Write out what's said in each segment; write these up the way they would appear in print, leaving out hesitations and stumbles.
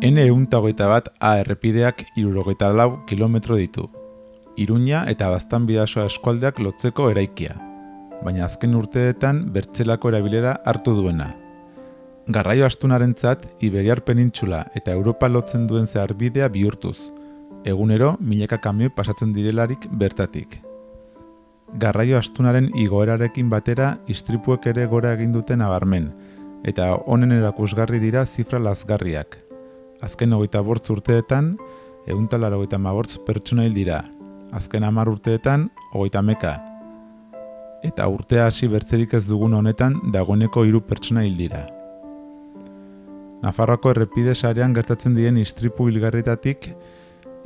N121A errepideak 74 kilometro ditu. Iruña eta Baztan Bidasoa eskualdeak lotzeko eraikia, baina azken urteetan bertzelako erabilera hartu duena. Garraio astunarentzat Iberiar Penintxula eta Europa lotzen duen zeharbidea bihurtuz, egunero milaka kamioi pasatzen direlarik bertatik. Garraio astunaren igoerarekin batera istripuek ere gora egin duten nabarmen, eta honen erakusgarri dira zifra lazgarriak. Azken 25 urteetan, 185 pertsona hil dira. Azken 10 urteetan, 30. Eta urtea hasi bertzerik ez dugun honetan, dagoeneko 3 pertsona hil dira. Nafarroako errepide sarean gertatzen diren istripu hilgarrietatik,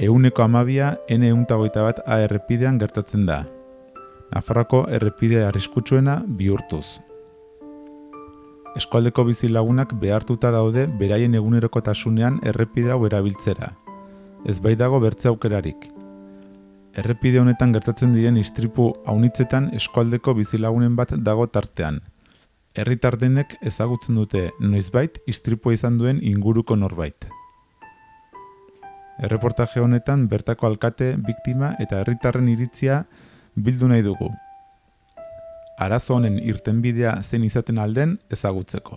12% N121A errepidean gertatzen da. Nafarroako errepide arriskutsuena bihurtuz. Eskualdeko bizilagunak behartuta daude beraien egunerokotasunean errepide hau erabiltzera. Ez baitago bertze aukerarik. Errepide honetan gertatzen diren istripu aunitzetan eskualdeko bizilagunen bat dago tartean. Herritar denek ezagutzen dute noizbait istripua izan duen inguruko norbait. Erreportaje honetan bertako alkate, biktima eta herritarren iritzia bildu nahi dugu. Arazo honen irtenbidea zein izaten alden ezagutzeko.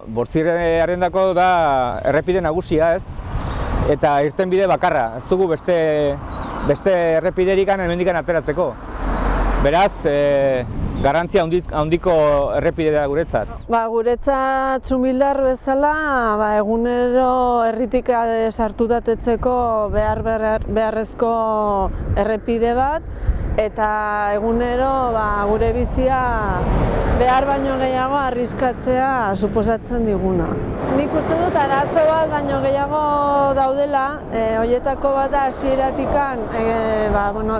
Bortzirrearendako da errepide nagusia, ez? Eta irtenbide bakarra, ez dugu beste errepiderikan hemendikan ateratzeko. Beraz, garrantzia handiko errepidea guretzat. Guretzat Zumildar bezala, egunero herritik sartutatetzeko beharrezko errepide bat, eta egunero gure bizia behar baino gehiago arriskatzea suposatzen diguna. Nik uste dut arazo bat baino gehiago daudela, horietako bat hasieratik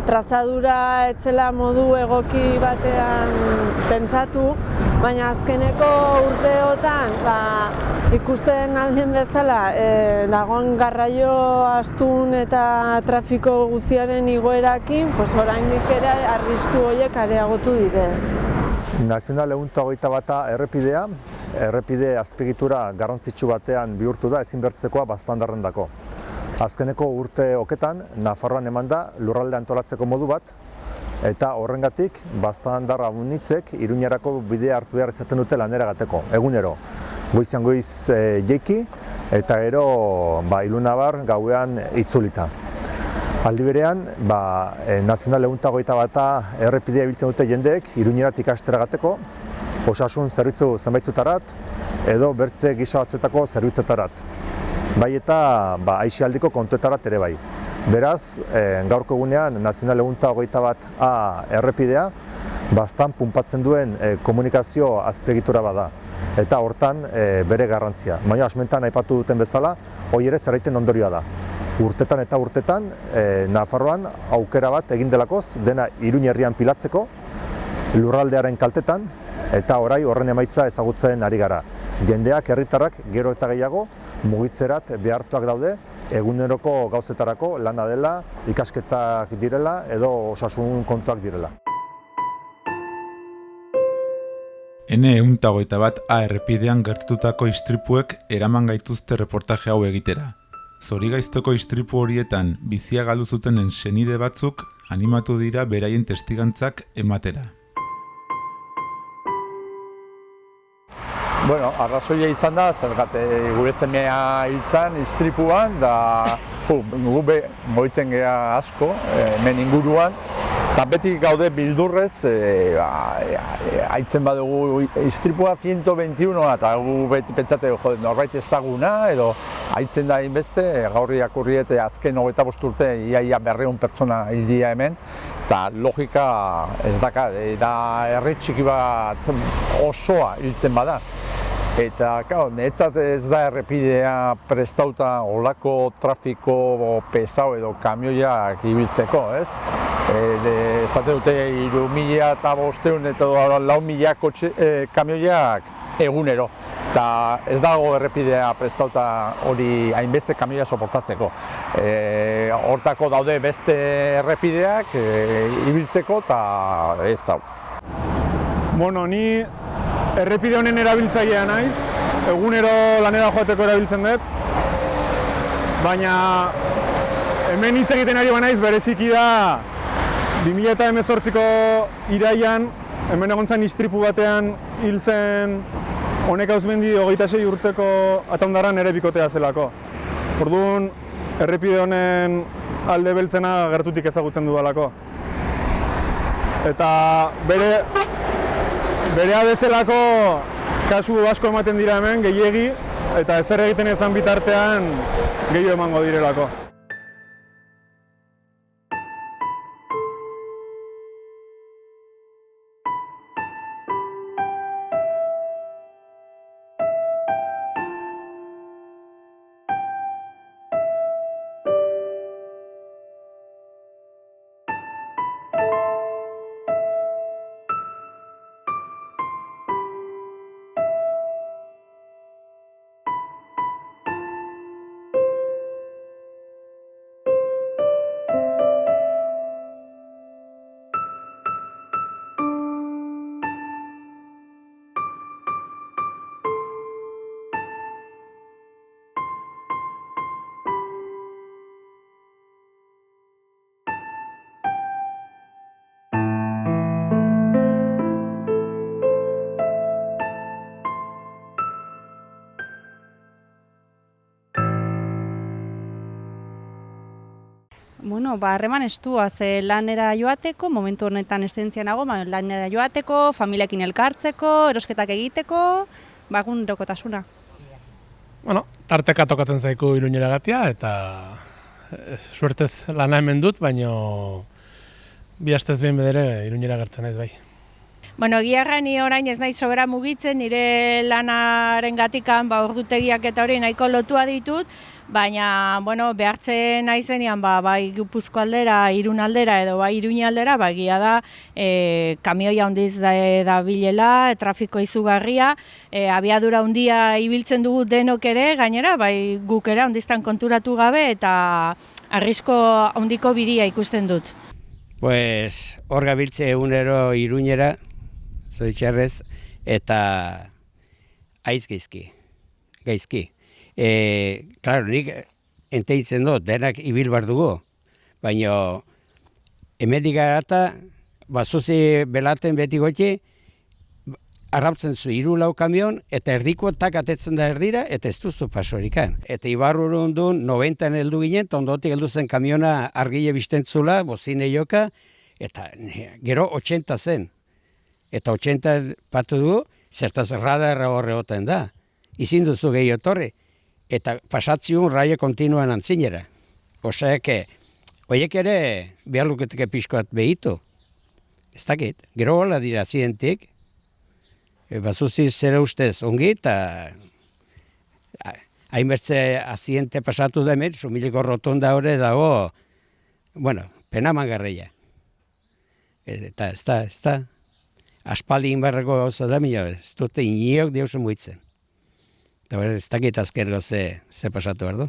trazadura etzela modu egoki batean pentsatu, baina azkeneko urteotan ikusten alden bezala dagoen garraio astun eta trafiko guztiaren igoerakin, oraindik ere arrisku horiek areagotu dire. Nazional 121A errepide azpiegitura garrantzitsu batean bihurtu da ezinbertzekoa Baztandarrendako. Azkeneko urte oketan, Nafarroan eman da lurralde antolatzeko modu bat, eta horrengatik Baztandarra unitzek Iruñarako bidea hartu behar izaten dute lanera gateko, egunero. Goizean goiz jeiki eta gero ilunabar gauean itzulita. Aldi berean, Nazional 121A errepidea biltzen dute jendeek Iruñerat ikastera gateko, osasun zerbitzu zenbaitzutarat edo bertze gisa batzuetako zerbitzutarat. Bai eta aisialdiko kontuetarat ere bai. Beraz, gaurko egunean Nazional 121A errepidea Baztan punpatzen duen komunikazio azpiegitura bada. Eta hortan bere garrantzia. Baina asmentan aipatu duten bezala, hori ere zerraiten ondorioa da. Urtetan eta urtetan, Nafarroan aukera bat egin delakoz, dena Iruñerrian pilatzeko, lurraldearen kaltetan, eta orai horren emaitza ezagutzen ari gara. Jendeak, herritarrak, gero eta gehiago, mugitzerat behartuak daude, eguneroko gauzetarako lana dela, ikasketak direla edo osasun kontuak direla. N121A errepidean gertatutako istripuek eraman gaituzte reportaje hau egitera. Zorigaiztoko istripu horietan bizia galdu zutenen senide batzuk animatu dira beraien testigantzak ematera. Arrazoia izan da, gure semea hiltzan istripuan, gu moitzen gea asko, hemen inguruan, eta beti gaude bildurrez, haitzen badugu istripua 121, eta gu beti pentsate norbait ezaguna, edo haitzen da inbeste, gaur irakurriete azken 25 urte, ia 200 pertsona hildia hemen, eta logika ez daka, da herri txiki bat osoa hiltzen bada. Eta, niretzat ez da errepidea prestauta olako trafiko pesao edo kamioiak ibiltzeko, ez? Zate dute 3.500 eta 4.000 kamioiak egunero. eta ez dago errepidea prestauta hori hainbeste kamioia soportatzeko. Hortako daude beste errepideak ibiltzeko eta ez hau. Bueno, ni errepide honen erabiltzailea naiz, egunero lanera joateko erabiltzen dut, baina hemen hitz egiten ari banaiz bereziki da 2018ko iraian hemen egon zen istripu batean hil zen Honek Auzmendi 26 urteko Ataundarran ere bikotea zelako. Orduan, errepide honen alde beltzena gertutik ezagutzen dudalako. Eta berea bezalako kasu asko ematen dira hemen, gehiegi, eta ezer egiten ezan bitartean gehiago emango direlako. Bueno, harreman estua, ze lanera joateko, momentu honetan eszedentzian nago, lanera joateko, familiakin elkartzeko, erosketak egiteko, egunerokotasuna. Bueno, tarteka tokatzen zaiku Iruñera gatia, eta suertez lana hemen dut, baina bi astez behin bedere Iruñera gertzen naiz bai. Bueno, egia ni orain ez naiz sobera mugitzen, nire lanaren gatikan ordutegiak eta hori nahiko lotua ditut, baina behartzen naizenean bai Gipuzko aldera, Irun aldera edo bai Iruña aldera, egia da kamioia handiz dabilela, trafiko izugarria, abiadura handia ibiltzen dugu denok ere, gainera bai guk ere handiztan konturatu gabe eta arrisko handiko bidia ikusten dut. Pues hor gabiltze egunero Iruñera, zoritxarrez, eta aiz gaizki. Claro, nik enteitzen dut, denak ibil bar dugu, baina hemendik garata, zuzi belaten beti goti, arrautzen zu 3-4 kamion, eta erdikotak atetzen da erdira, eta ez duzu pasorikan. Eta Ibarrurun duen 90 heldu ginen, eta ondotik heldu zen kamiona argile bistentzula, bozine joka, eta gero 80 zen. Eta 80 patu dugu, zertaz radarra horregoten da. Izin duzu gehi otorri, eta pasatziun raio kontinuan antzinera. Oseak, horiek ere behar luketeke pixkoat behitu. Ez dakit, gero hola dira zientik, bazuzi zera ustez ongi, eta hainbertze aziente pasatu da hemen, sumiliko rotonda hori dago, pena mangarreia. Eta ez da. Aspaldi inbarreko gauza da, ez dute iniok diauzen muitzen. Eta ez dakit azkergo ze pasatu behar du.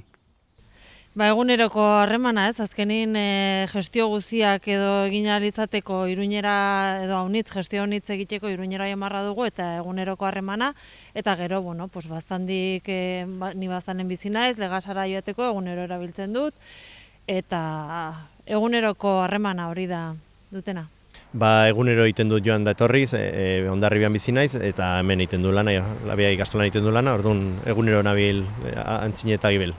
Eguneroko harremana ez, azkenin gestio guziak edo egin ahal izateko Iruñera edo gestio honitz egiteko Iruñera jamarra dugu eta eguneroko harremana, eta gero, bastandik, ni bastanen bizi naiz, Legasara joateko egunero erabiltzen dut, eta eguneroko harremana hori da dutena. Egunero egiten dut joan da etorriz, Hondarribian bizi naiz, eta hemen egiten du lana, labia ikastolan egiten du lana, orduan egunero nabil antzine eta gibel.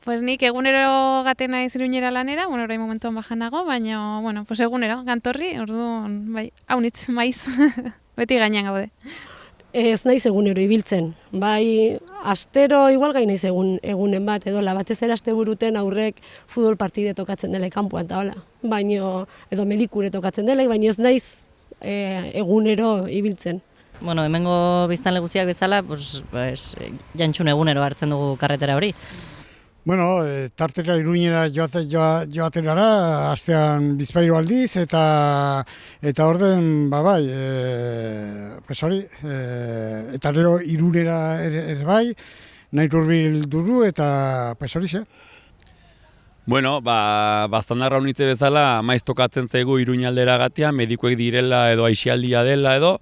Pues nik egunero gaten naiz Iruñera lanera, orain momentuan bajan nago, baina, egunero, gantorri, orduan, haunitz maiz, beti gainean gaude. Ez naiz egunero ibiltzen, astero igual gai naiz egunen bat, edo batez ere asteburuten aurrek futbol partide tokatzen dela kanpoan eta hola. Baina, edo medikure tokatzen dela, baina ez naiz egunero ibiltzen. Hemengo biztanle guztiak bezala, jantxun egunero hartzen dugu karretera hori. Bueno, tarteka Iruñera joaten gara, astean bizpahiru aldiz, eta orden, bai, eta gero Irunera ere bai, nahi hurbil dugu, eta hori. Bueno, bastandarra honitze bezala, maiz tokatzen zaigu Iruñaldera gatia, medikuek direla edo aixialdia dela edo,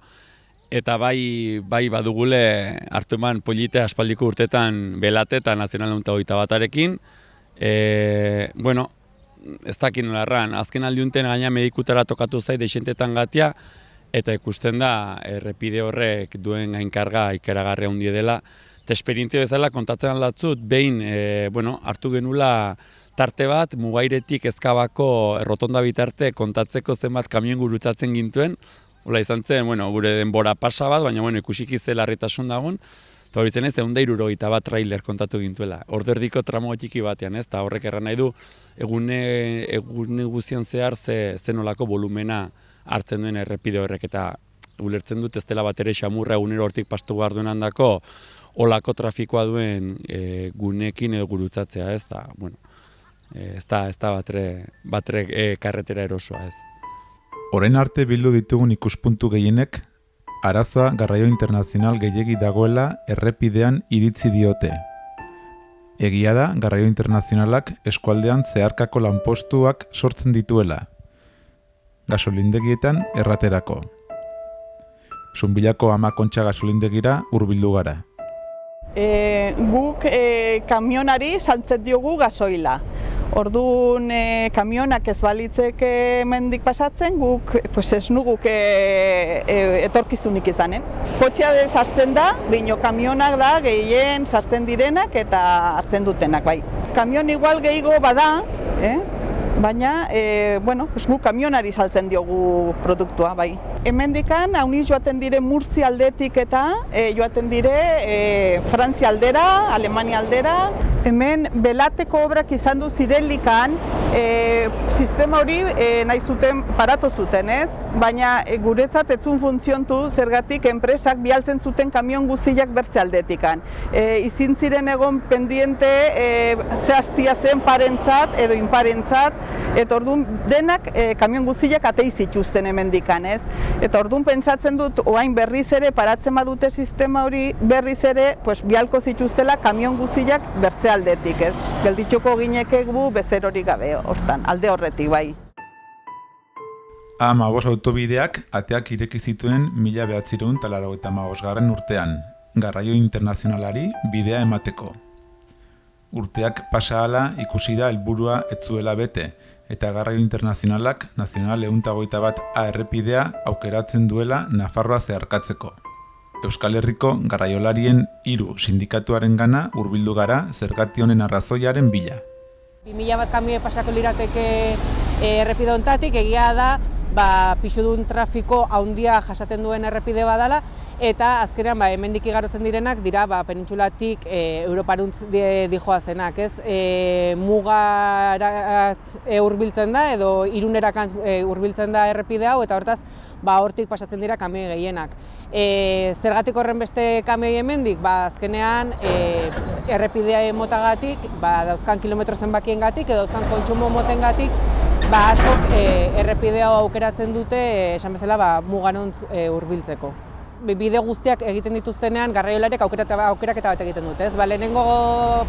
eta bai badugule hartu eman polite aspaldiko urtetan Belate eta Nazional 121arekin. Bueno, ez dakit nola erran, azken aldiunten gaina medikutara tokatu zait deixentetan gatia, eta ikusten da errepide horrek duen gainkarga ikaragarria handie dela. Eta esperientzia bezala kontatzen aldatzut, behin hartu genula tarte bat, Mugairetik Ezkabako errotonda bitarte kontatzeko zenbat kamion gurutzatzen gintuen. Hola izan zen, gure denbora pasa bat, baina ikusik izte larritasun dagoen. Eta horitzen ez, 160 bat trailer kontatu gintuela. Orderdiko tramo txiki batean, ez? Eta horrek erran nahi du, egune guztian zehar zenolako volumena hartzen duen errepide horrek. Eta ulertzen dut ez dela bat ere xamurra egunero hortik pastu behar duen handako olako trafikoa duen gunekin edo gurutzatzea, ez da, ez da batre karretera erosoa, ez. Orain arte bildu ditugun ikuspuntu gehienek, arazoa garraio internazional gehiegi dagoela errepidean iritzi diote. Egia da, garraio internazionalak eskualdean zeharkako lanpostuak sortzen dituela. Gasolindegietan erraterako. Zunbilako Ama Kontxa gasolindegira hurbildu gara. Guk kamionari saltzen diogu gasoila. Orduan kamionak ez balitzeke mendik pasatzen, guk ez nuguk etorkizunik izanen. Kotxea sartzen da, bino kamionak da gehien sartzen direnak eta hartzen dutenak, bai. Kamion igual gehiago bada, baina guk kamionari saltzen diogu produktua, bai. Hemendikan hauniz joaten dire Murtzia aldetik eta joaten dire Frantzia aldera, Alemania aldera. Hemen Belateko obrak izan du zirelikan, sistema hori nahi zuten paratu zuten, ez? Baina guretzat etzun funtziontu zergatik enpresak bialtzen zuten kamion guziak bertze aldetikan. Izin ziren egon pendiente zehaztia zen parentzat edo inparentzat, eta orduan denak kamion guziak atei zituzten hemendikan, ez? Eta orduan pentsatzen dut, oain berriz ere paratzen badute sistema hori berriz ere bialko zituztela kamion guziak bertze aldetik, ez? Geldituko ginekegu bezer hori gabe, hortan, alde horretik, bai. A15 autobideak ateak ireki zituen 1985 urtean, garraio internazionalari bidea emateko. Urteak pasa ahala ikusi da helburua ez zuela bete, eta garraio internazionalak Nazional 121A errepidea aukeratzen duela Nafarroa zeharkatzeko. Euskal Herriko garraiolarien 3 sindikatuaren gana hurbildu gara zergati honen arrazoiaren bila. 2000 bat kamioi pasako lirateke errepide honetatik, egia da pisudun trafiko handia jasaten duen errepide badala, eta azkenean hemendik igarotzen direnak dira penintxulatik Europaruntz dijoazenak, ez? Mugarat hurbiltzen da edo Irunerakan hurbiltzen da errepide hau, eta hortaz hortik pasatzen dira kamioi gehienak. Zergatik horren beste kamioi hemendik? Azkenean errepidea motagatik, dauzkan kilometro zenbakiengatik edo dauzkan kontsumo motengatik, askok errepide hau aukeratzen dute, esan bezala, mugarontz hurbiltzeko. Bide guztiak egiten dituztenean garraiolariek aukeraketa bat egiten dute, ez? Lehenengo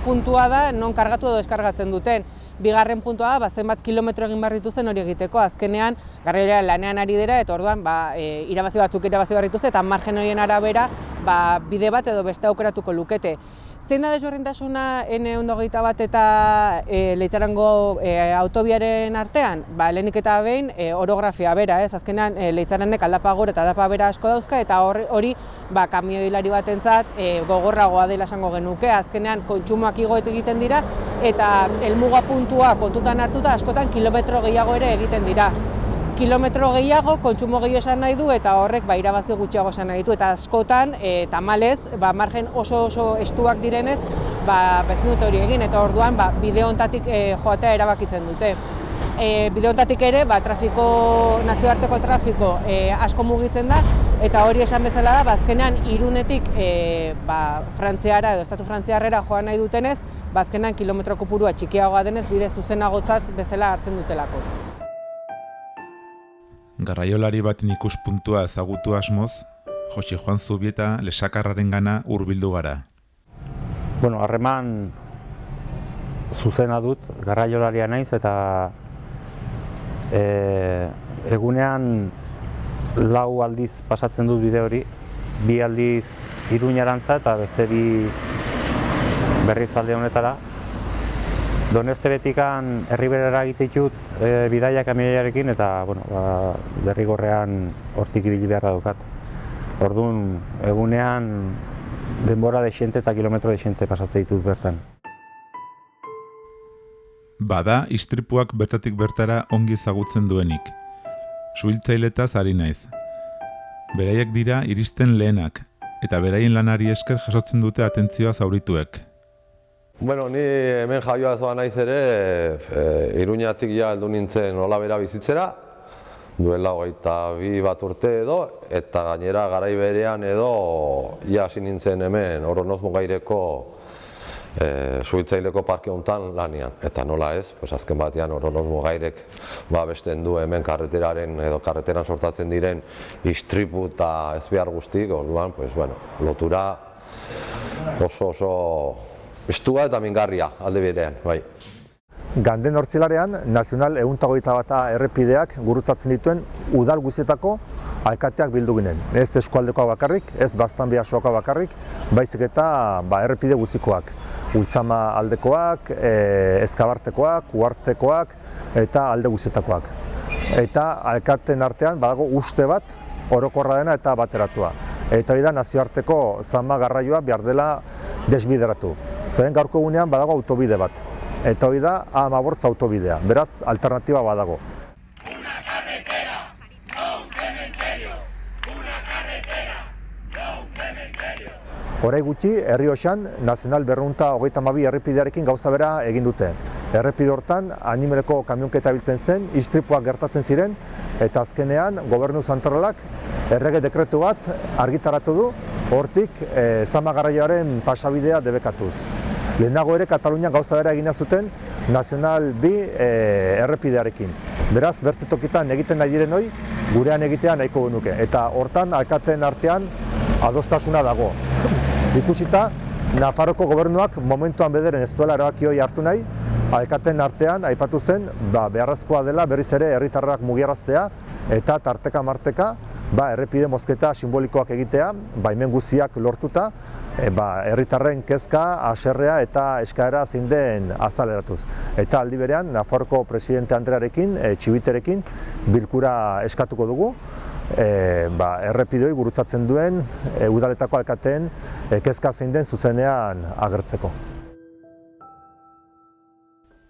puntua da non kargatu edo deskargatzen duten. Bigarren puntua da zenbat kilometro egin behar dituzten hori egiteko. Azkenean garraiolariak lanean ari dira eta orduan irabazi batzuk irabazi behar dituzte eta margen horien arabera bide bat edo beste aukeratuko lukete. Zein da desberdintasuna N121 eta Leitzarango autobiaren artean? Lehenik eta behin orografia bera, ez? Azkenean Leitzaranek aldapa gora eta aldapa bera asko dauzka, eta hori kamioilari batentzat gogorragoa dela esango genuke. Azkenean kontsumoak igo egiten dira eta helmuga puntua kontutan hartuta askotan kilometro gehiago ere egiten dira. Kilometro gehiago, kontsumo gehiago esan nahi du eta horrek irabazi gutxiago esan nahi du, eta askotan tamalez, margen oso estuak direnez, bezin dute hori egin, eta orduan bide honetatik joatea erabakitzen dute. Bide honetatik ere, nazioarteko trafiko asko mugitzen da, eta hori esan bezala da, azkenean Irunetik Frantziara edo Estatu Frantziarrera joan nahi dutenez, azkenean kilometro kopurua txikiagoa denez bide zuzenagotzat bezala hartzen dutelako. Garraiolari baten ikuspuntua ezagutu asmoz, Josi Juan Zubieta lesakarrarengana hurbildu gara. Bueno, harreman zuzena dut, garraiolaria naiz eta egunean 4 aldiz pasatzen dut bide hori, 2 aldiz Iruñarantza eta beste 2 Berrizalde honetara. Doneste betikan Erriberara egititut bidaia kamioiarekin eta derrigorrean hortik ibili beharra daukat. Orduan, egunean denbora dexente eta kilometro dexente pasatzen ditut bertan. Bada, istripuak bertatik bertara ongi ezagutzen duenik. Suhiltzailetaz ari naiz. Beraiek dira iristen lehenak, eta beraien lanari esker jasotzen dute atentzioa zaurituek. Bueno, ni hemen jaioa zoa naiz ere, Iruñatik ja heldu nintzen Olabera bizitzera, duela 22 bat urte edo, eta gainera garai berean edo ja hasi nintzen hemen Oronoz Mugaireko suhiltzaileko parke hontan lanian. Eta nola ez, azken batean Oronoz Mugairek besten du hemen karreteraren edo karreteran sortatzen diren istripu eta ezbehar guztik, orduan, lotura oso estua eta mingarria alde berean, bai. Ganden Hortzilarean, Nazional 121 errepideak gurutzatzen dituen udal guztietako alkateak bildu ginen. Ez eskualdekoa bakarrik, ez Baztanbidasoakoa bakarrik, baizik eta errepide guztikoak. Ultzama aldekoak, Ezkabartekoak, Uhartekoak eta alde guztietakoak. Eta alkateen artean badago uste bat orokorra dena eta bateratua. Eta hori da nazioarteko zama garraioa behar dela desbideratu. Zeren gaurko egunean badago autobide bat. Eta hori da A14 autobidea, beraz alternatiba badago. Horai gutxi, Errioxan, Nazional 222 errepidearekin gauza bera egin dute. Errepide hortan, animeleko kamionketa biltzen zen, istripuak gertatzen ziren, eta azkenean Gobernu Zentralak errege dekretu bat argitaratu du, hortik zama garraioaren pasabidea debekatuz. Lehenago ere Katalunian gauza bera egina zuten Nazional 2 errepidearekin. Beraz, bertzetokitan egiten nahi diren hori, gurean egitea nahiko genuke. Eta hortan, alkateen artean adostasuna dago. Ikusita, Nafarroko gobernuak momentuan bederen ez duela erabaki hori hartu nahi, alkateen artean aipatu zen beharrezkoa dela berriz ere herritarrak mugiaraztea eta tarteka-marteka errepide mozketa simbolikoak egitea, baimen guztiak lortuta, herritarren kezka, haserrea eta eskaera zein den azaleratuz. Eta aldi berean, Nafarroko presidente Andrearekin, Txibiterekin, bilkura eskatuko dugu, errepidoi gurutzatzen duen udaletako alkateen kezka zein den zuzenean agertzeko.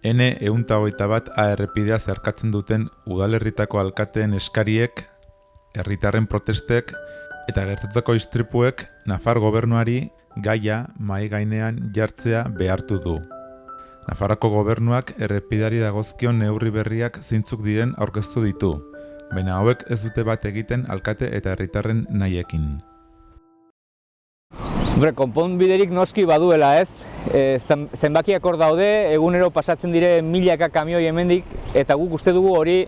N121 errepidea zeharkatzen duten udalerritako alkateen eskariek, herritarren protestek eta gertatutako istripuek Nafar gobernuari gaia mahai gainean jartzea behartu du. Nafarroko gobernuak errepideari dagozkion neurri berriak zeintzuk diren aurkeztu ditu, baina hauek ez dute bat egiten alkate eta herritarren nahiekin. Konponbiderik noski baduela ez, zenbakiak hor daude, egunero pasatzen dire milaka kamioi hemendik, eta guk uste dugu hori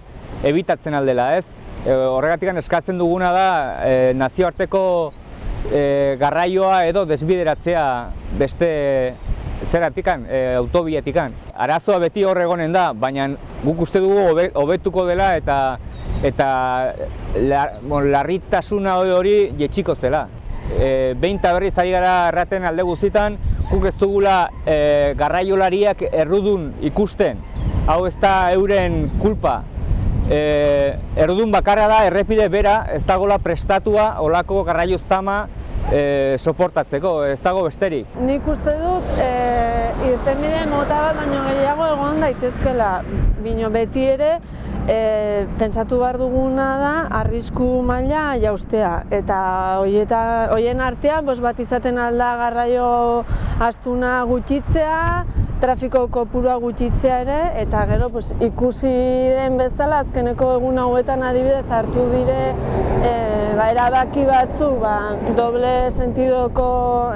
ebitatzen aldela ez. Horregatik eskatzen duguna da nazioarteko garraioa edo desbideratzea beste zeratikan, autobietikan. Arazoa beti hor egonen da, baina guk uste dugu hobetuko dela eta larritasuna hori jetxiko zela. Behin eta berriz ari gara erraten alde guztietan, guk ez dugula garraiolariak errudun ikusten. Hau ez da euren kulpa. Errudun bakarra da errepide bera ez dagoela prestatua olako garraio zama soportatzeko, ez dago besterik. Nik uste dut irtenbide mota bat baino gehiago egon daitezkela, bino beti ere pentsatu behar duguna da arrisku maila jaustea, eta horien artean bat izaten alda garraio astuna gutxitzea, trafiko kopurua gutxitzea ere, eta gero ikusi den bezala azkeneko egun hauetan adibidez hartu dire erabaki batzu doble sentidoko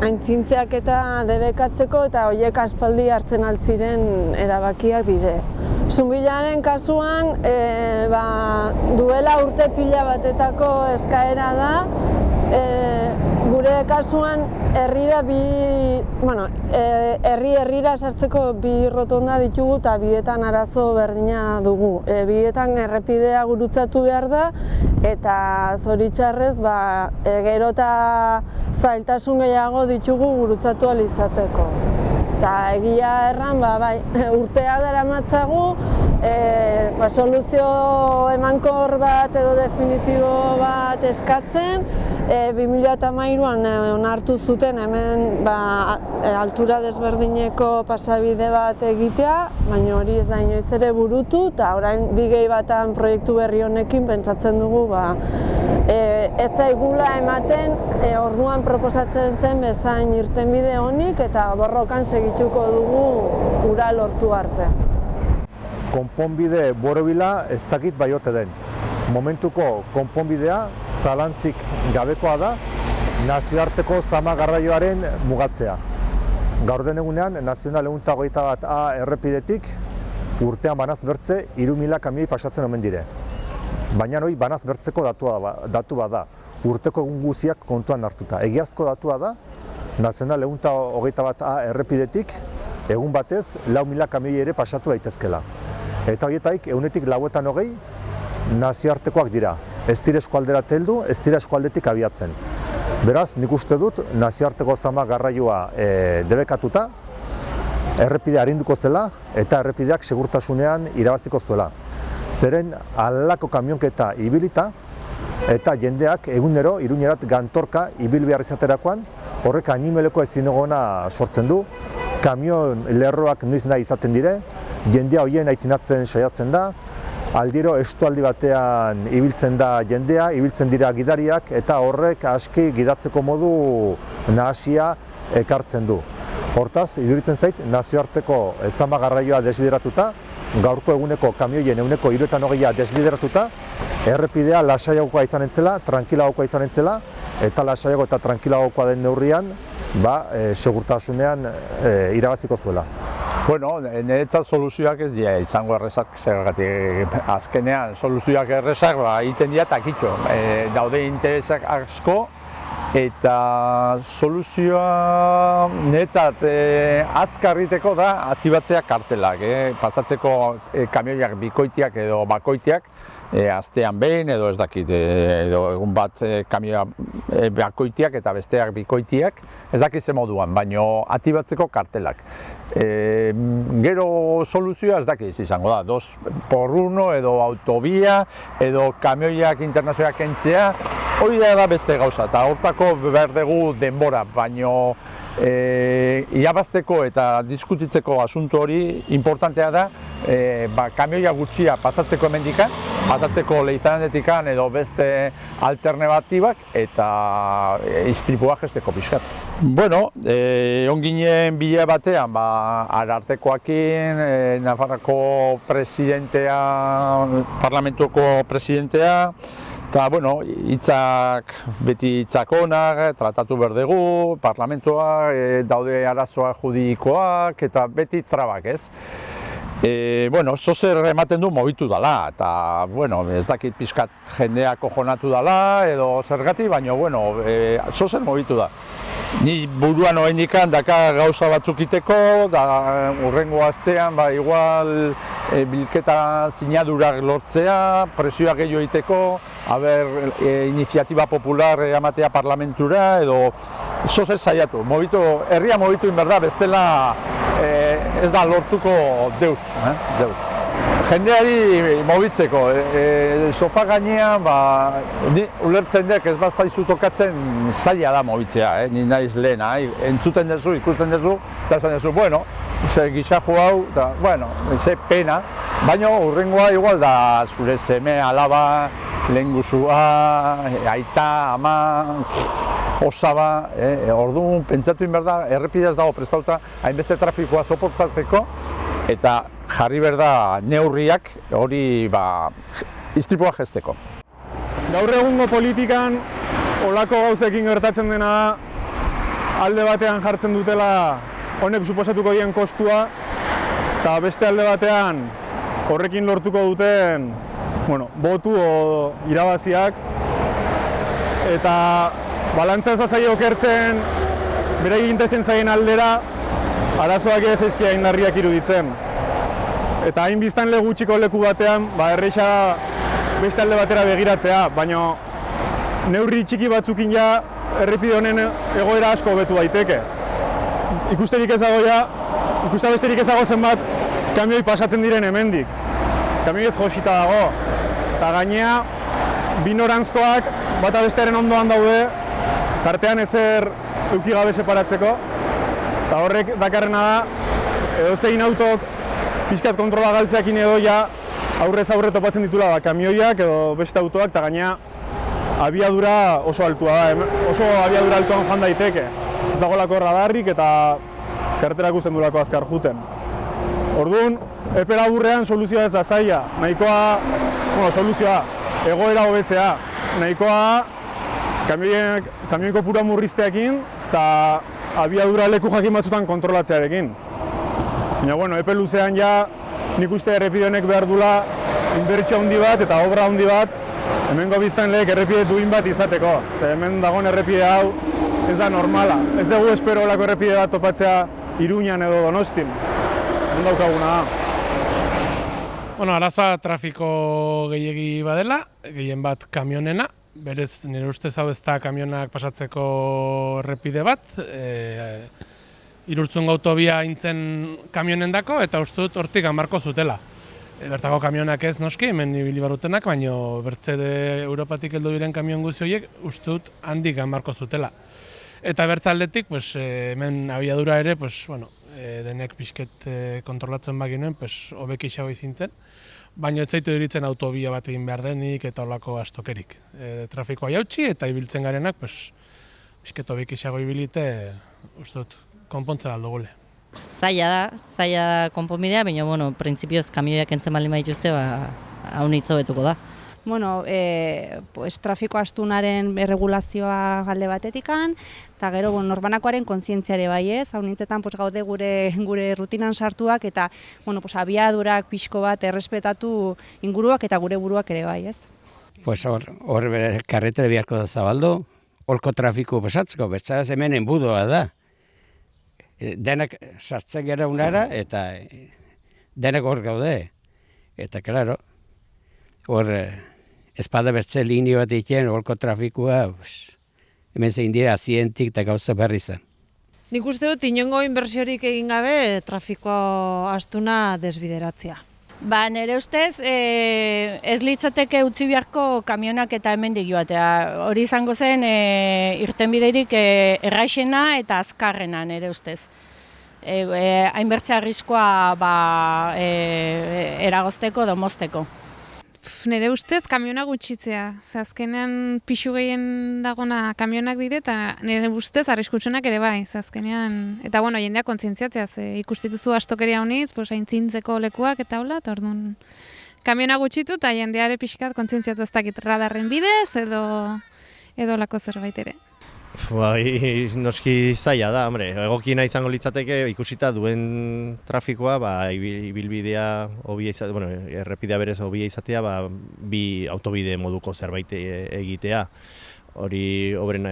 aintzintzeak eta debekatzeko eta horiek aspaldi hartzen altziren erabakiak dire. Zunbilaren kasuan, duela urte pila batetako eskaera da, gure kasuan herrira sartzeko bi rotonda ditugu eta bietan arazo berdina dugu. Bietan errepidea gurutzatu behar da eta zoritxarrez gero eta zailtasun gehiago ditugu gurutzatu ahal izateko. Eta egia erran, urtea daramatzagu, soluzio emankor bat edo definitibo bat eskatzen, 2013an onartu zuten hemen altura desberdineko pasabide bat egitea, baina hori ez da inoiz ere burutu, eta orain 2 gehi batan proiektu berri honekin pentsatzen dugu ez zaigula ematen orduan proposatzen zen bezain irtenbide honik eta borrokan segituko dugu ura lortu arte. Konponbide borobila ez dakit bai ote den. Momentuko konponbidea zalantzik gabekoa da nazioarteko zama garraioaren mugatzea. Gaur den egunean, Nazional 121A errepidetik urtean banaz bertze 3.000 kamioi pasatzen omen dire. Baina hori banaz bertzeko datu bat da, urteko egun guziak kontuan hartuta. Egiazko datua da, Nazional 121A errepidetik egun batez 4.000 kamioi ere pasatu daitezkela. Eta horietaik, egunetik 420 nazioartekoak dira. Ez dira eskualdera heldu, ez dira eskualdetik abiatzen. Beraz, nik uste dut nazioarteko zama garraioa debekatuta, errepidea arinduko zela eta errepideak segurtasunean irabaziko zuela. Zeren halako kamionketa ibilita eta jendeak egunero Iruñerat gantorka ibil behar izaterakoan horrek animeleko ezinegona sortzen du, kamion lerroak noiz nahi izaten dire, jendea horien aitzinatzen saiatzen da, aldiro estualdi batean ibiltzen da jendea, ibiltzen dira gidariak eta horrek aski gidatzeko modu nahasia ekartzen du. Hortaz, iduritzen zait, nazioarteko zama garraioa desbideratuta, gaurko eguneko kamioien ehuneko 70 desbideratuta, errepidea lasaiagokoa izan entzela, tranquilagokoa izan entzela, eta lasaiago eta tranquilagokoa den neurrian, segurtasunean irabaziko zuela. Bueno, niretzat soluzioak ez dira izango errezak, zergatik azkenean soluzioak errezak egiten dira takitxo. Daude interesak asko, eta soluzioa niretzat azkarriteko da aktibatzea kartelak, pasatzeko kamioiak bikoitiak edo bakoitiak, astean behin edo ez dakit, edo egun bat kamioa bakoitiak eta besteak bikoitiak, ez dakit ze moduan, baino aktibatzeko kartelak. Gero soluzioa ez dakit izango da, 2x1 edo autobia edo kamioiak internazionalak kentzea, hori da beste gauza, eta hortako behar dugu denbora, baino irabazteko eta diskutitzeko asunto hori importantea da, kamioia gutxia pasatzeko hemendikan, pasatzeko Leizarandetik edo beste alternatibak eta istripua jesteko pixkat. Bueno, onginen bile batean, Arartekoakin, Nafarroko presidentea, parlamentuko presidentea, eta, bueno, hitzak, beti hitzak onak, tratatu behar dugu, parlamentoa, daude arazoa juridikoak, eta beti trabak, ez? Bueno, zozer ematen du mobitu dela, eta, bueno, ez dakit pixkat jendeak kojonatu dela, edo zergatik, baina, bueno, zozer mobitu da. Ni buruan oraindikan daka gauza batzuk iteko, da hurrengo astean, igual bilketa sinadurak lortzea, presioak gehiago iteko, iniziatiba popular amatea parlamentura, edo zozer saiatu, herria mobitu inberda, bestela ez da lortuko deus. Jendeari mobitzeko, sofa gainean, ulertzen dek ez bat zaizu tokatzen zaila da mobitzea, ni naiz lehena, entzuten duzu, ikusten duzu, eta esan duzu, bueno, ze gixajo hau, eta, bueno, ze pena, baina hurrengoa igual da zure seme, alaba, lehengusua, aita, ama, osaba, orduan pentsatu inberda, errepidea ez dago prestauta, hainbeste trafikoa soportatzeko, eta jarri behar da neurriak hori istripua jesteko. Gaur egungo politikan olako gauzekin gertatzen dena da alde batean jartzen dutela honek suposatuko dien kostua, eta beste alde batean horrekin lortuko duten botu o irabaziak, eta balantza ez zaio okertzen beraiek interesen zaien aldera, arazoak ez zaizkia indarriak iruditzen. Eta hain biztanle gutxiko leku batean, erresa beste alde batera begiratzea, baina neurri txiki batzukin ja errepide honen egoera asko hobetu daiteke. Ikusterik ez dago zenbat kamioi pasatzen diren hemendik. Kamioi ez josita dago. Eta gainea, bi norantzkoak bata bestearen ondoan daude, tartean ezer eduki gabe separatzeko. Eta horrek dakarrena da, edozein autok pixkat kontrola galtzeakin edo ja aurrez aurre topatzen ditula kamioiak edo beste autoak, eta gainea abiadura oso altua da, oso abiadura altuan joan daiteke. Ez dagolako radarrik eta karterak uzten duelako azkar juten. Orduan, epe laburrean soluzioa ez da zaila, nahikoa, soluzioa, egoera hobetzea, nahikoa kamioiko pura murrizteakin eta abiadura leku jakin batzutan kontrolatzearekin. Baina, epe luzean ja, nik uste errepide honek behar dula inbertsio handi bat eta obra handi bat hemengo biztanleek errepide duin bat izateko. Hemen dagoen errepide hau ez da normala. Ez dugu espero olako errepide bat topatzea Iruñan edo Donostin. Non daukaguna da. Arazoa trafiko gehiegi badela, gehien bat kamionena. Berez, nire ustez hau ez da kamionak pasatzeko errepide bat. Irurtzungo autobia intzen kamionen dako, eta uste dut hortik amarko zutela. Bertako kamionak ez noski, hemen ibili barutenak, baina bertzede Europatik heldu diren kamion guzi horiek uste dut handik amarko zutela. Eta bertzaldetik, hemen abiadura ere, denek pixket kontrolatzen baginuen, hobeki xago izintzen. Baina ez zaitu diritzen autobia bat egin behar denik eta olako astokerik. Trafikoa jautsi eta ibiltzen garenak, pixket hobeki xago ibilite, uste dut, konpontzen aldugule. Zaila da konponbidea, baina, printzipioz kamioiak entzen baldin badituzte, hau nitzo betuko da. Trafiko astunaren erregulazioa alde batetikan, eta gero norbanakoaren kontzientziare bai ez, hau nintzetan gaude gure rutinan sartuak, eta abiadurak pixko bat errespetatu inguruak eta gure buruak ere bai ez. Hor karretere beharko da zabaldu, holko trafiko pasatzeko, bertzaraz hemen enbudoa da. Denak sartzen gara unara eta denak hor gaude. Eta, klaro, hor espada bertze linio bat egiten holko trafikoa, hemen zein dira azientik eta gauza berri zen. Nik uste dut inongo inbertsiorik egin gabe trafiko astuna desbideratzea. Nire ustez, ez litzateke utzi beharko kamionak eta hemendik joatea. Hori izango zen irtenbiderik erraixena eta azkarrena nire ustez. Hainbertze arriskoa eragozteko edo mozteko. Nire ustez, kamionak gutxitzea. Azkenean pixu gehien dagona kamionak dire, eta nire ustez arriskutsunak ere bai. Azkenean, eta jendeak kontzientziatzea, ikustituzu astokeria honiz, haintzintzeko lekuak eta hola, eta orduan kamionak gutxitu eta jendeare pixkat kontzientziatu ez dakit radarren bidez edo lako zerbait ere. Noski zaila da, egokiena izango litzateke ikusita duen trafikoa, ibilbidea errepidea berez hobia izatea, bi autobide moduko zerbait egitea. Hori obren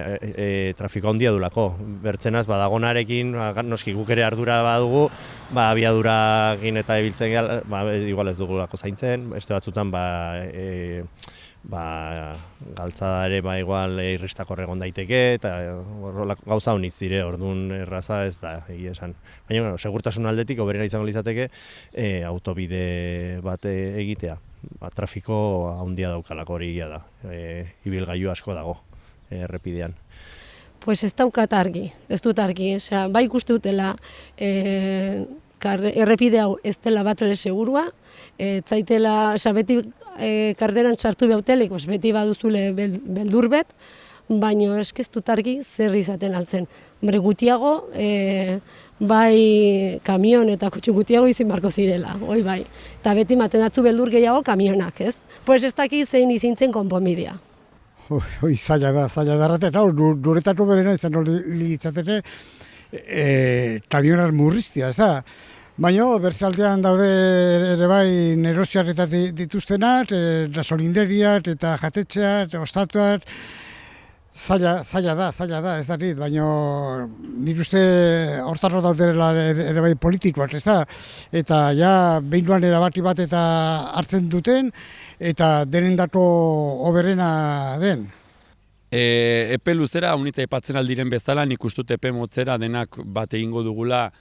trafiko handia dulako. Bertzenaz, badagonarekin, noski guk ere ardura badugu, abiaduragin eta ibiltzen gara, igual ez dugulako zaintzen, beste batzutan galtzada ere igual irristakor egon daiteke eta gauza honiz dire, orduan erraza ez da egia esan. Baina, segurtasun aldetik oberena izango litzateke autobide bat egitea. Trafiko handia daukalako hori egia da, ibilgailu asko dago errepidean. Ez daukat argi, ez dut argi, bai ikuste dutela errepide hau ez dela bat ere segurua, zaitela, beti karteran sartu behautelik, beti baduzule beldur bet, baina ez dut argi zer izaten altzen. Gutiago, bai kamion eta kotxe gutiago izin barko zirela, hoi bai. Eta beti maten datzu beldur gehiago kamionak, ez? Ez dakit zein izintzen konponbidea. hoi zaila da erraten, nuretatu berena izan ligitzatene kamionar murriztia, ez da? Baina, berzaldean daude ere bai neroziarretat dituztenak, gasolinderiak eta jatetxeak, ostatuak, zaila da, ez da dit, baina nik uste hortarro dauderela ere bai politikoak, ez da? Eta ja, behinduan erabaki bat eta hartzen duten, eta denen dako oberena den. Epe luzera, unita epatzen aldiren bezala, nik ustut epe motzera denak bat egingo dugula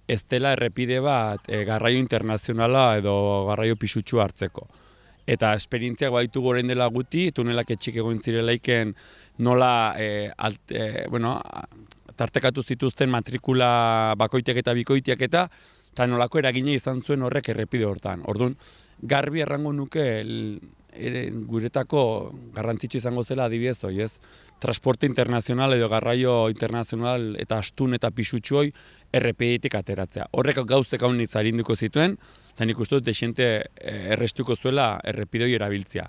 ez dela errepide bat garraio internazionala edo garraio pisutsu hartzeko. Eta esperientziak baditu goren dela guti, tunelak etxik egoin zirelaiken nola tartekatu zituzten matrikula bakoitiak eta bikoitiak eta nolako eragina izan zuen horrek errepide hortan. Orduan, garbi errango nuke guretako garrantzitsu izango zela adibidez hoi, ez? Transporte internazional edo garraio internazional eta astun eta pisutsu hoi errepidetik ateratzea. Horrek gauzek hau nitz arinduko zituen, eta nik uste dut desente errestuko zuela errepidoi erabiltzea.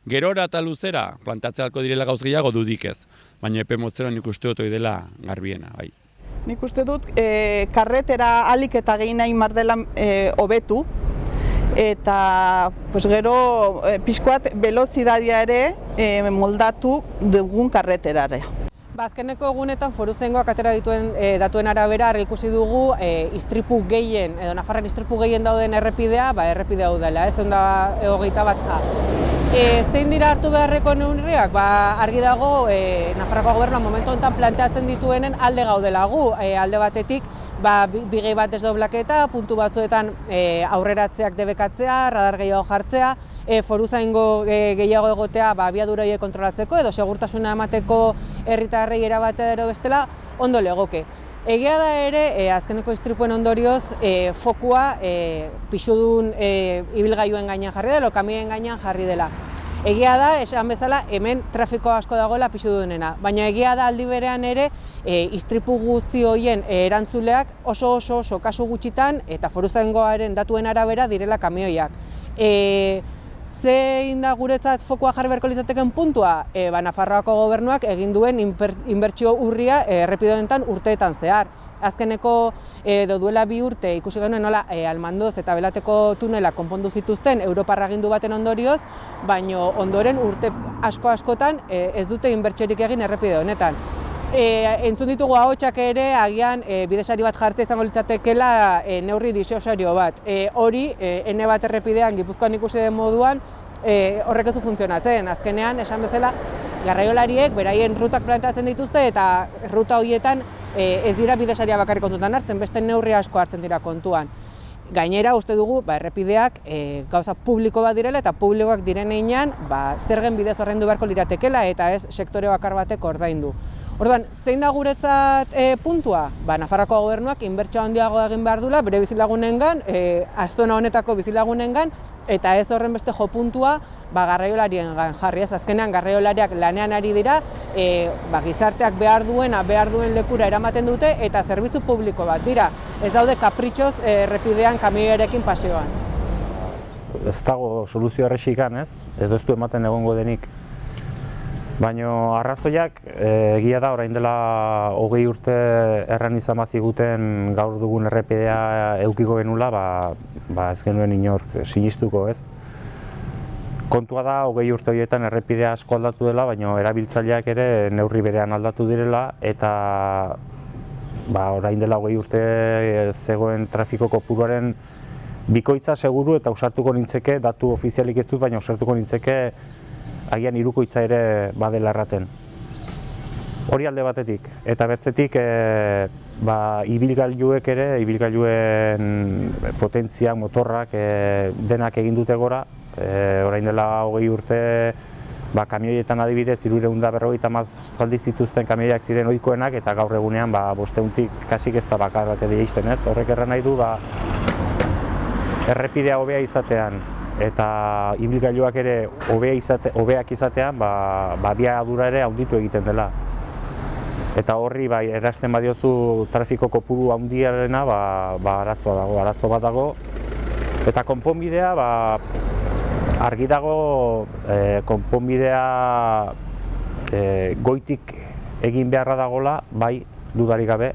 Gerora eta luzera, plantatzealko direla gauz gehiago dudik ez, baina epe motzera nik uste dut hoi dela garbiena, bai. Nik uste dut, karretera alik eta gehi nahi mardela hobetu, eta gero pixkoat velozidadia ere moldatu dugun karreterare. Azkeneko egunetan Foruzaingoak atera dituen datuen arabera argi ikusi dugu istripu gehien, edo Nafarroan istripu gehien dauden errepidea, errepide hau dela, ez 121A. Zein dira hartu beharreko neurriak? Argi dago Nafarroako Gobernuak momentu honetan planteatzen dituenen alde gaudela gu, alde batetik bigei bat desdoblaketa, puntu batzuetan aurreratzeak debekatzea, radar gehiago jartzea, foruzaingo gehiago egotea abiadura horiek kontrolatzeko edo segurtasuna emateko herritarrei erabatea ero bestela ondo legoke. Egia da ere, azkeneko istripuen ondorioz, fokua pisudun ibilgailuen gainean jarri dela, kamioen gainean jarri dela. Egia da, esan bezala, hemen trafiko asko dagoela pisudunena, baina egia da aldi berean ere istripu guzti horien erantzuleak oso kasu gutxitan eta foruzaingoaren datuen arabera direla kamioiak. Zein da guretzat fokua jarri beharko litzateken puntua? Nafarroako Gobernuak egin duen inbertsio urria errepide honetan urteetan zehar. Azkeneko duela 2 urte ikusi genuen nola Almandoz eta Belateko tunela konpondu zituzten Europar agindu baten ondorioz, baino ondoren urte askotan ez dute inbertsiorik egin errepide honetan. Entzun ditugu ahotsak ere agian bidesari bat jartzea izango litzatekeela neurri disuasorio bat. Hori N1 errepidean Gipuzkoan ikusi den moduan horrek ez du funtzionatzen. Azkenean, esan bezala, garraiolariek beraien rutak planteatzen dituzte eta ruta horietan ez dira bidesaria bakarrik kontutan hartzen, beste neurri asko hartzen dira kontuan. Gainera, uste dugu, errepideak gauza publiko bat direla eta publikoak diren heinean zergen bidez ordaindu beharko liratekela eta ez sektore bakar batek ordaindu. Orduan, zein da guretzat puntua? Nafarroako Gobernuak inbertsio handiago egin behar duela bere bizilagunengan, aztona honetako bizilagunengan, eta ez horren beste jo puntua garraiolariengan jarri. Ez azkenean garraiolariak lanean ari dira, gizarteak behar duen lekura eramaten dute eta zerbitzu publiko bat dira. Ez daude kapritxoz errepidean kamioiarekin paseoan. Ez dago soluzio errexikan, ez? Edo ez du ematen egongo denik. Baina arrazoiak egia da orain dela 20 urte erran izan baziguten gaur dugun errepidea edukiko genula, ez genuen inork sinistuko, ez? Kontua da 20 urte horietan errepidea asko aldatu dela, baina erabiltzaileak ere neurri berean aldatu direla eta orain dela 20 urte zegoen trafiko kopuruaren bikoitza seguru eta ausartuko nintzeke, datu ofizialik ez dut, baina ausartuko nintzeke agian hirukoitza ere badela erraten. Hori alde batetik, eta bertzetik ibilgailuek ere, ibilgailuen potentziak, motorrak denak egin dute gora. Orain dela 20 urte kamioietan adibidez 350 zaldi zituzten kamioiak ziren ohikoenak eta gaur egunean 500tik kasik ez da bakar bat ere jaisten, ez? Horrek erran nahi du errepidea hobea izatean eta ibilgailuak ere hobeak izatean abiadura ere handitu egiten dela. Eta horri erasten badiozu trafiko kopuru handiarena arazo bat dago. Eta konponbidea argi dago konponbidea goitik egin beharra dagola, bai, dudarik gabe,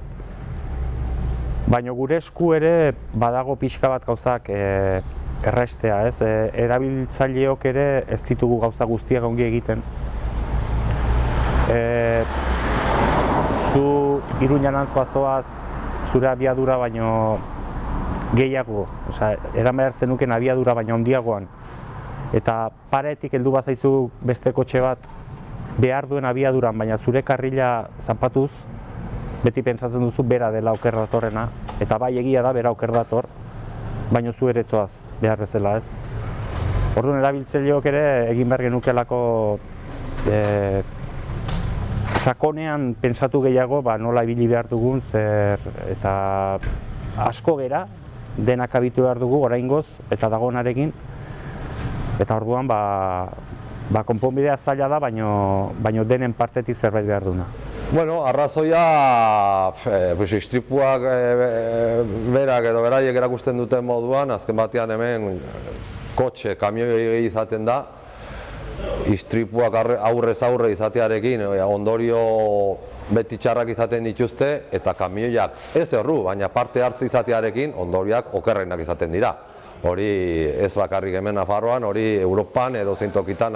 baina gure esku ere badago pixka bat gauzak erraistea, ez? Erabiltzaileok ere ez ditugu gauza guztiak ongi egiten. Zu Iruñarantz bazoaz zure abiadura baino gehiago, eraman behar zenuken abiadura baino handiagoan, eta paretik heldu bazaizu beste kotxe bat behar duen abiaduran, baina zure karrila zanpatuz, beti pentsatzen duzu bera dela oker datorrena, eta bai egia da bera oker dator, baina zu ere zoaz behar bezala, ez? Orduan erabiltzaileok ere egin behar genukelako sakonean pentsatu gehiago nola ibili behar dugun zer, eta asko gera denak abitu behar dugu oraingoz eta dagonarekin, eta orduan konponbidea zaila da, baino denen partetik zerbait behar duna. Bueno, arrazoia istripuak berak edo beraiek erakusten duten moduan, azken batean hemen kotxe, kamioi izaten da, istripuak aurrez aurre izatearekin, ondorio beti txarrak izaten dituzte, eta kamioiak ez erru, baina parte hartze izatearekin ondorioak okerrenak izaten dira. Hori ez bakarrik hemen Nafarroan, hori Europan edo zein tokitan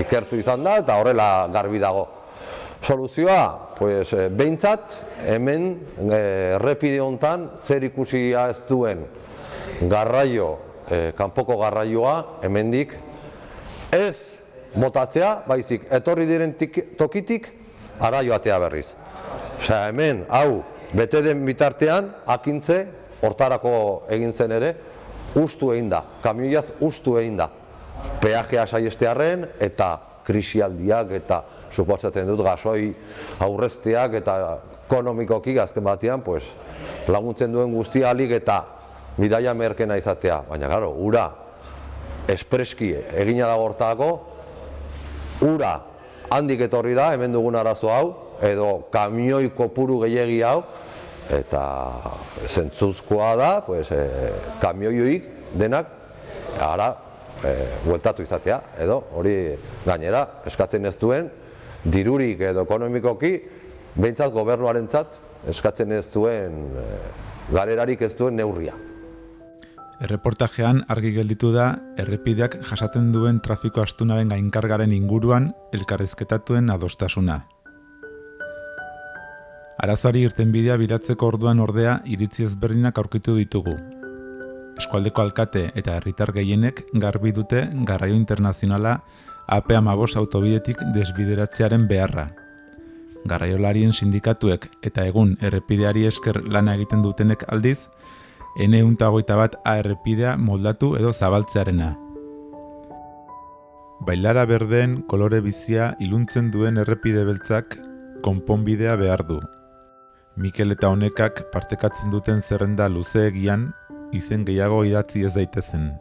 ikertu izan da eta horrela garbi dago. Soluzioa, behintzat hemen errepide honetan zer ikusia ez duen garraio, kanpoko garraioa hemendik ez botatzea, baizik etorri diren tokitik ara joatea berriz. Osea, hemen hau bete den bitartean akintze hortarako egin zen ere, ustu egin da, kamioiaz ustu egin da. Peajea saihestearren eta krisialdiak eta suposatzen dut gasoi aurrezteak eta ekonomikoki azken batean laguntzen duen guztia alik eta bidaia merkena izatea. Baina, claro, ura espreski egina da hortako, ura handik etorri da, hemen dugun arazo hau, edo kamioi kopuru gehiegi hau, eta zentzuzkoa da, kamioioik denak ara bueltatu izatea, edo hori gainera eskatzen ez duen dirurik edo ekonomikoki behintzat gobernuarentzat eskatzen ez duen galerarik ez duen neurria. Erreportajean argi gelditu da errepideak jasaten duen trafiko astunaren gainkargaren inguruan elkarrizketatuen adostasuna. Arazoari irtenbidea bilatzeko orduan ordea iritzi ezberdinak aurkitu ditugu. Eskualdeko alkate eta herritar gehienek garbi dute garraio internazionala AP15 autobidetik desbideratzearen beharra. Garraiolarien sindikatuek eta egun errepideari esker lana egiten dutenek aldiz, N121 A errepidea moldatu edo zabaltzearena. Bailara berdeen kolore bizia iluntzen duen errepide beltzak konponbidea behar du. Mikel eta Honekak partekatzen duten zerrenda luzeegian, izen gehiago idatzi ez daitezen.